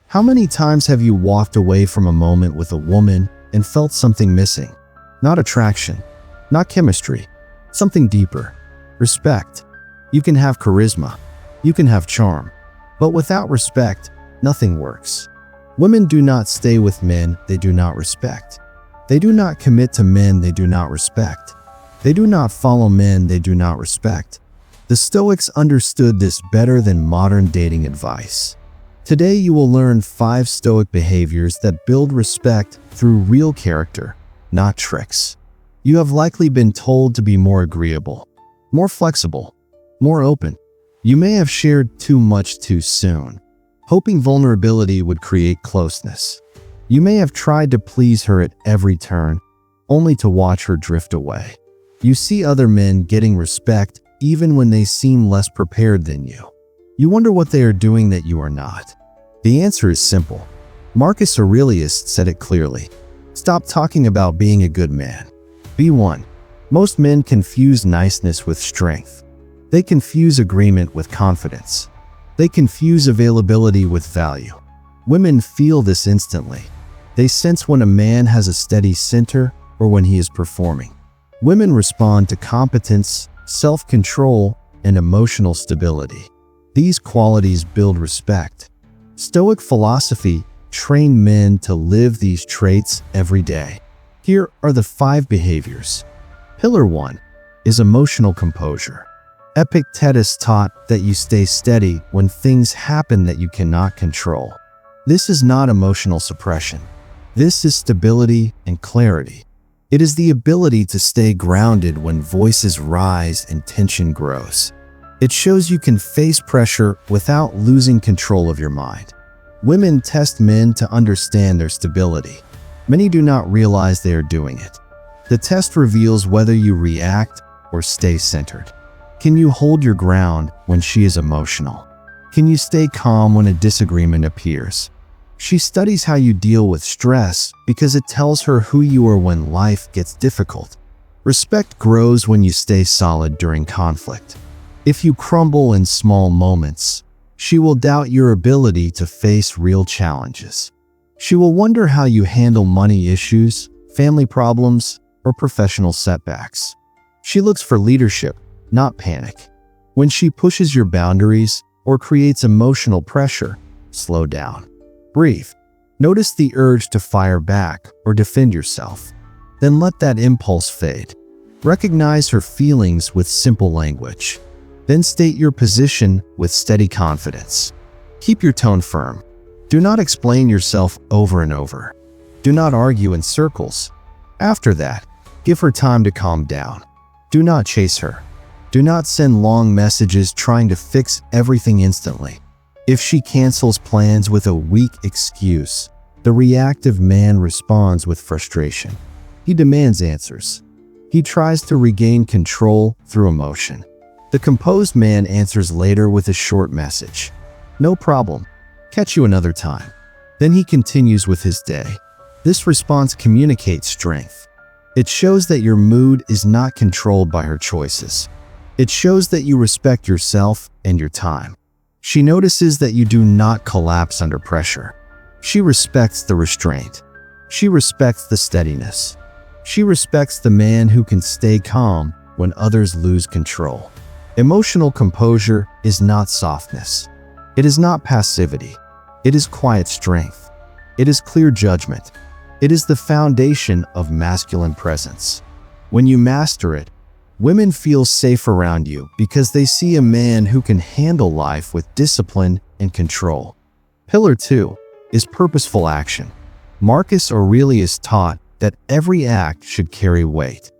How many times have you walked away from a moment with a woman and felt something missing? Not attraction, not chemistry, something deeper. Respect. You can have charisma, you can have charm, but without respect, nothing works. Women do not stay with men they do not respect. They do not commit to men they do not respect. They do not follow men they do not respect. The Stoics understood this better than modern dating advice. Today you will learn 5 Stoic behaviors that build respect through real character, not tricks. You have likely been told to be more agreeable, more flexible, more open. You may have shared too much too soon, hoping vulnerability would create closeness. You may have tried to please her at every turn, only to watch her drift away. You see other men getting respect even when they seem less prepared than you. You wonder what they are doing that you are not. The answer is simple. Marcus Aurelius said it clearly. Stop talking about being a good man. Be one. Most men confuse niceness with strength. They confuse agreement with confidence. They confuse availability with value. Women feel this instantly. They sense when a man has a steady center or when he is performing. Women respond to competence, self-control, and emotional stability. These qualities build respect. Stoic philosophy trained men to live these traits every day. Here are the 5 behaviors. Pillar 1 is emotional composure. Epictetus taught that you stay steady when things happen that you cannot control. This is not emotional suppression. This is stability and clarity. It is the ability to stay grounded when voices rise and tension grows. It shows you can face pressure without losing control of your mind. Women test men to understand their stability. Many do not realize they are doing it. The test reveals whether you react or stay centered. Can you hold your ground when she is emotional? Can you stay calm when a disagreement appears? She studies how you deal with stress because it tells her who you are when life gets difficult. Respect grows when you stay solid during conflict. If you crumble in small moments, she will doubt your ability to face real challenges. She will wonder how you handle money issues, family problems, or professional setbacks. She looks for leadership, not panic. When she pushes your boundaries or creates emotional pressure, slow down. Breathe. Notice the urge to fire back or defend yourself. Then let that impulse fade. Recognize her feelings with simple language. Then state your position with steady confidence. Keep your tone firm. Do not explain yourself over and over. Do not argue in circles. After that, give her time to calm down. Do not chase her. Do not send long messages trying to fix everything instantly. If she cancels plans with a weak excuse, the reactive man responds with frustration. He demands answers. He tries to regain control through emotion. The composed man answers later with a short message. No problem. Catch you another time. Then he continues with his day. This response communicates strength. It shows that your mood is not controlled by her choices. It shows that you respect yourself and your time. She notices that you do not collapse under pressure. She respects the restraint. She respects the steadiness. She respects the man who can stay calm when others lose control. Emotional composure is not softness. It is not passivity. It is quiet strength. It is clear judgment. It is the foundation of masculine presence. When you master it, women feel safe around you because they see a man who can handle life with discipline and control. Pillar 2 is purposeful action. Marcus Aurelius taught that every act should carry weight.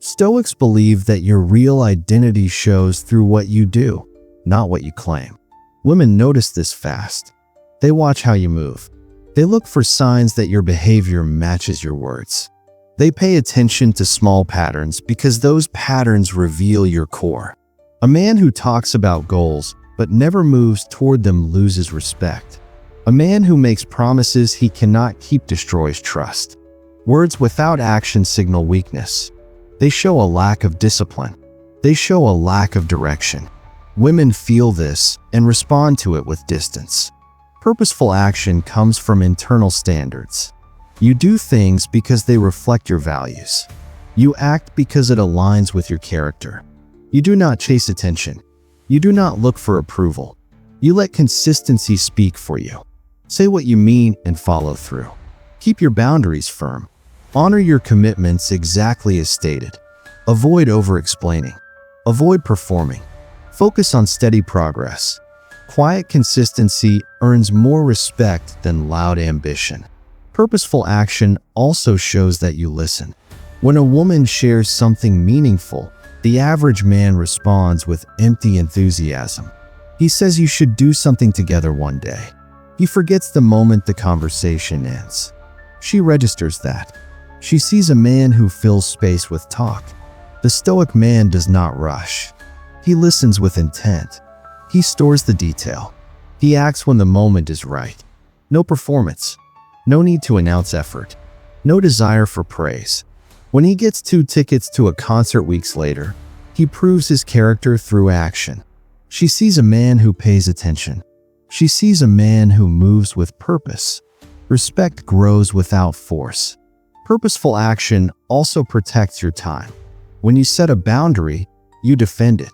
Stoics believe that your real identity shows through what you do, not what you claim. Women notice this fast. They watch how you move. They look for signs that your behavior matches your words. They pay attention to small patterns because those patterns reveal your core. A man who talks about goals but never moves toward them loses respect. A man who makes promises he cannot keep destroys trust. Words without action signal weakness. They show a lack of discipline. They show a lack of direction. Women feel this and respond to it with distance. Purposeful action comes from internal standards. You do things because they reflect your values. You act because it aligns with your character. You do not chase attention. You do not look for approval. You let consistency speak for you. Say what you mean and follow through. Keep your boundaries firm. Honor your commitments exactly as stated. Avoid over-explaining. Avoid performing. Focus on steady progress. Quiet consistency earns more respect than loud ambition. Purposeful action also shows that you listen. When a woman shares something meaningful, the average man responds with empty enthusiasm. He says you should do something together one day. He forgets the moment the conversation ends. She registers that. She sees a man who fills space with talk. The Stoic man does not rush. He listens with intent. He stores the detail. He acts when the moment is right. No performance. No need to announce effort. No desire for praise. When he gets 2 tickets to a concert weeks later, he proves his character through action. She sees a man who pays attention. She sees a man who moves with purpose. Respect grows without force. Purposeful action also protects your time. When you set a boundary, you defend it.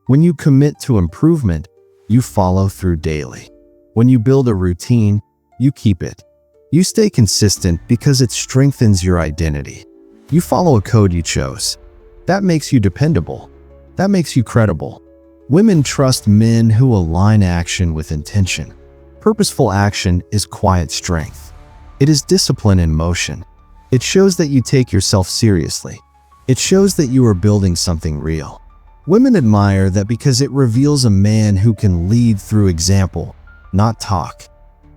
When you commit to improvement, you follow through daily. When you build a routine, you keep it. You stay consistent because it strengthens your identity. You follow a code you chose. That makes you dependable. That makes you credible. Women trust men who align action with intention. Purposeful action is quiet strength. It is discipline in motion. It shows that you take yourself seriously. It shows that you are building something real. Women admire that because it reveals a man who can lead through example, not talk.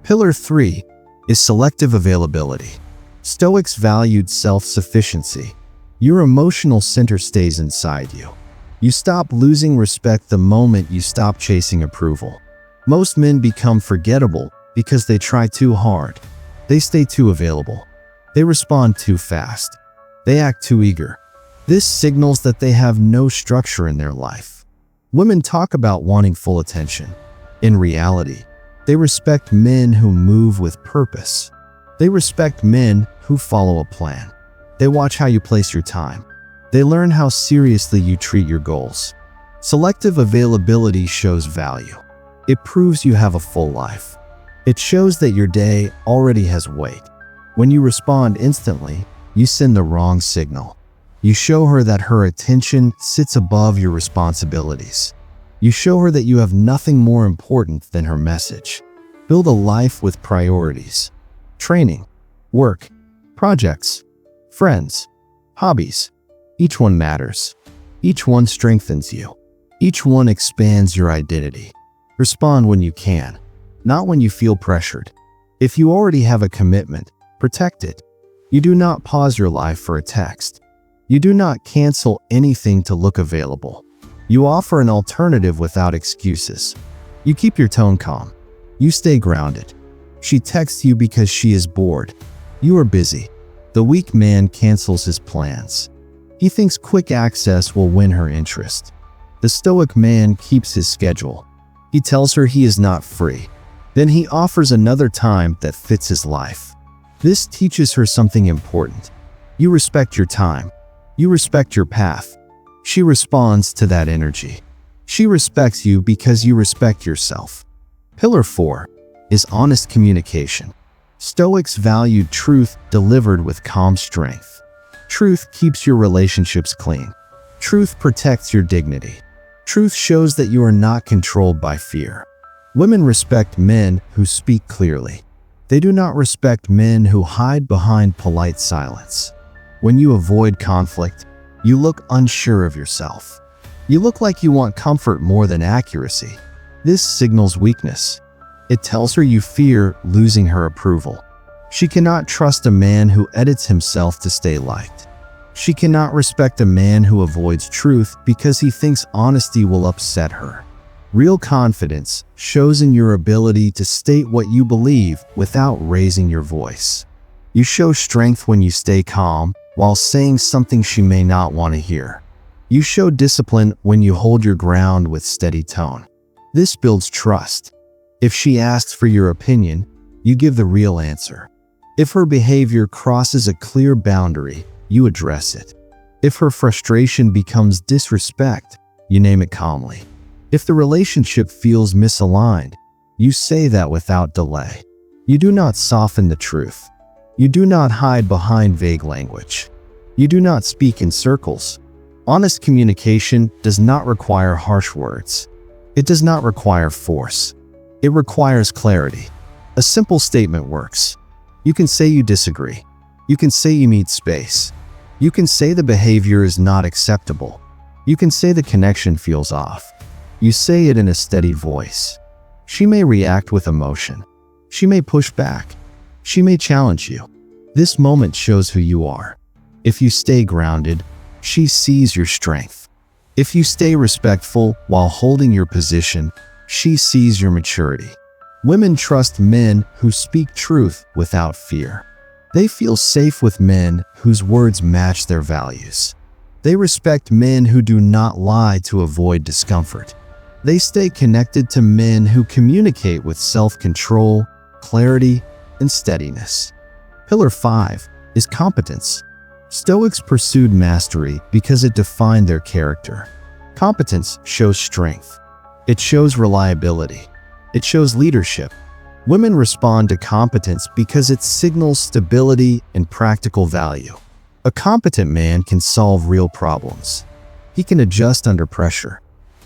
Pillar 3 is selective availability. Stoics valued self-sufficiency. Your emotional center stays inside you. You stop losing respect the moment you stop chasing approval. Most men become forgettable because they try too hard. They stay too available. They respond too fast. They act too eager. This signals that they have no structure in their life. Women talk about wanting full attention. In reality, they respect men who move with purpose. They respect men who follow a plan. They watch how you place your time. They learn how seriously you treat your goals. Selective availability shows value. It proves you have a full life. It shows that your day already has weight. When you respond instantly, you send the wrong signal. You show her that her attention sits above your responsibilities. You show her that you have nothing more important than her message. Build a life with priorities. Training, work, projects, friends, hobbies. Each one matters. Each one strengthens you. Each one expands your identity. Respond when you can, not when you feel pressured. If you already have a commitment, protect it. You do not pause your life for a text. You do not cancel anything to look available. You offer an alternative without excuses. You keep your tone calm. You stay grounded. She texts you because she is bored. You are busy. The weak man cancels his plans. He thinks quick access will win her interest. The Stoic man keeps his schedule. He tells her he is not free. Then he offers another time that fits his life. This teaches her something important. You respect your time. You respect your path. She responds to that energy. She respects you because you respect yourself. Pillar 4 is honest communication. Stoics valued truth delivered with calm strength. Truth keeps your relationships clean. Truth protects your dignity. Truth shows that you are not controlled by fear. Women respect men who speak clearly. They do not respect men who hide behind polite silence. When you avoid conflict, you look unsure of yourself. You look like you want comfort more than accuracy. This signals weakness. It tells her you fear losing her approval. She cannot trust a man who edits himself to stay liked. She cannot respect a man who avoids truth because he thinks honesty will upset her. Real confidence shows in your ability to state what you believe without raising your voice. You show strength when you stay calm while saying something she may not want to hear. You show discipline when you hold your ground with steady tone. This builds trust. If she asks for your opinion, you give the real answer. If her behavior crosses a clear boundary, you address it. If her frustration becomes disrespect, you name it calmly. If the relationship feels misaligned, you say that without delay. You do not soften the truth. You do not hide behind vague language. You do not speak in circles. Honest communication does not require harsh words. It does not require force. It requires clarity. A simple statement works. You can say you disagree. You can say you need space. You can say the behavior is not acceptable. You can say the connection feels off. You say it in a steady voice. She may react with emotion. She may push back. She may challenge you. This moment shows who you are. If you stay grounded, she sees your strength. If you stay respectful while holding your position, she sees your maturity. Women trust men who speak truth without fear. They feel safe with men whose words match their values. They respect men who do not lie to avoid discomfort. They stay connected to men who communicate with self-control, clarity, and steadiness. Pillar 5 is competence. Stoics pursued mastery because it defined their character. Competence shows strength. It shows reliability. It shows leadership. Women respond to competence because it signals stability and practical value. A competent man can solve real problems. He can adjust under pressure.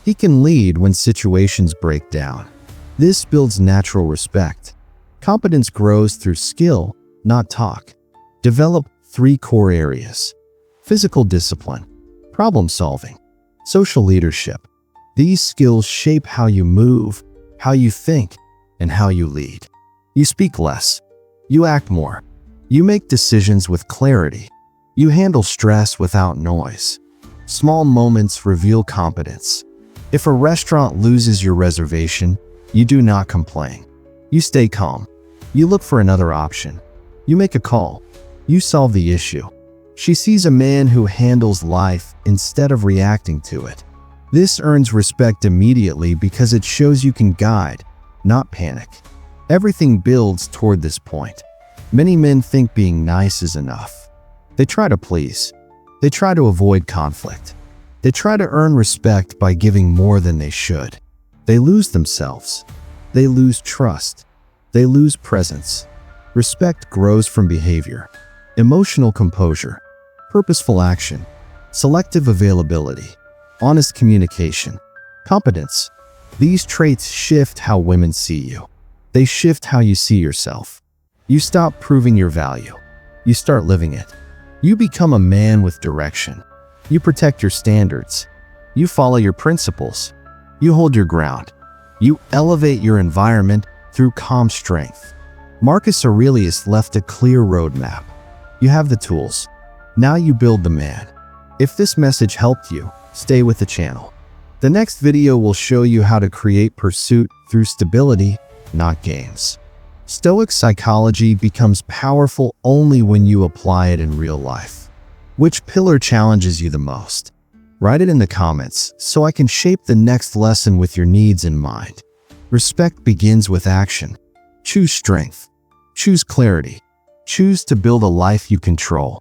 He can lead when situations break down. This builds natural respect. Competence grows through skill, not talk. Develop 3 core areas: physical discipline, problem solving, social leadership. These skills shape how you move, how you think, and how you lead. You speak less. You act more. You make decisions with clarity. You handle stress without noise. Small moments reveal competence. If a restaurant loses your reservation, you do not complain. You stay calm. You look for another option. You make a call. You solve the issue. She sees a man who handles life instead of reacting to it. This earns respect immediately because it shows you can guide, not panic. Everything builds toward this point. Many men think being nice is enough. They try to please. They try to avoid conflict. They try to earn respect by giving more than they should. They lose themselves. They lose trust. They lose presence. Respect grows from behavior. Emotional composure, purposeful action, selective availability, honest communication, competence. These traits shift how women see you. They shift how you see yourself. You stop proving your value. You start living it. You become a man with direction. You protect your standards. You follow your principles. You hold your ground. You elevate your environment through calm strength. Marcus Aurelius left a clear roadmap. You have the tools. Now you build the man. If this message helped you, stay with the channel. The next video will show you how to create pursuit through stability, not games. Stoic psychology becomes powerful only when you apply it in real life. Which pillar challenges you the most? Write it in the comments so I can shape the next lesson with your needs in mind. Respect begins with action. Choose strength. Choose clarity. Choose to build a life you control.